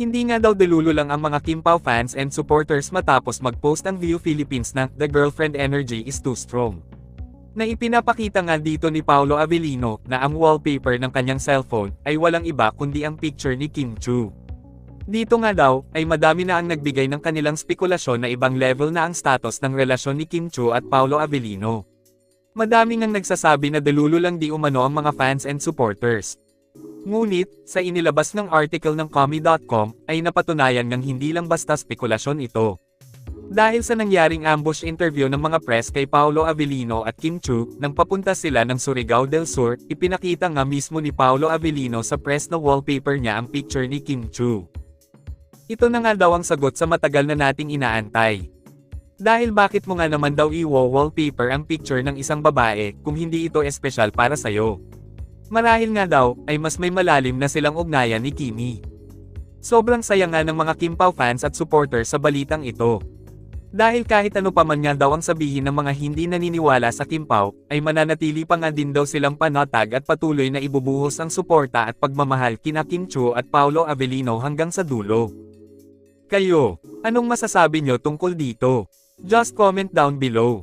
Hindi nga daw delulu lang ang mga Kim Pao fans and supporters matapos mag-post ang View Philippines na "The girlfriend energy is too strong." Na ipinapakita nga dito ni Paolo Avellino na ang wallpaper ng kanyang cellphone ay walang iba kundi ang picture ni Kim Chu. Dito nga daw ay madami na ang nagbigay ng kanilang spekulasyon na ibang level na ang status ng relasyon ni Kim Chu at Paolo Avellino. Madami ngang nagsasabi na delulu lang di umano ang mga fans and supporters. Ngunit, sa inilabas ng article ng Komi.com, ay napatunayan ngang hindi lang basta spekulasyon ito. Dahil sa nangyaring ambush interview ng mga press kay Paolo Avellino at Kim Chu, nang papunta sila ng Surigao del Sur, ipinakita nga mismo ni Paolo Avellino sa press na wallpaper niya ang picture ni Kim Chu. Ito na nga daw ang sagot sa matagal na nating inaantay. Dahil bakit mo nga naman daw i-wallpaper ang picture ng isang babae kung hindi ito espesyal para sa'yo? Marahil nga daw, ay mas may malalim na silang ugnayan ni Kimi. Sobrang saya nga ng mga Kim Pao fans at supporters sa balitang ito. Dahil kahit ano pa man nga daw ang sabihin ng mga hindi naniniwala sa Kim Pao, ay mananatili pa nga din daw silang panatag at patuloy na ibubuhos ang suporta at pagmamahal kina Kim Chu at Paolo Avellino hanggang sa dulo. Kayo, anong masasabi nyo tungkol dito? Just comment down below.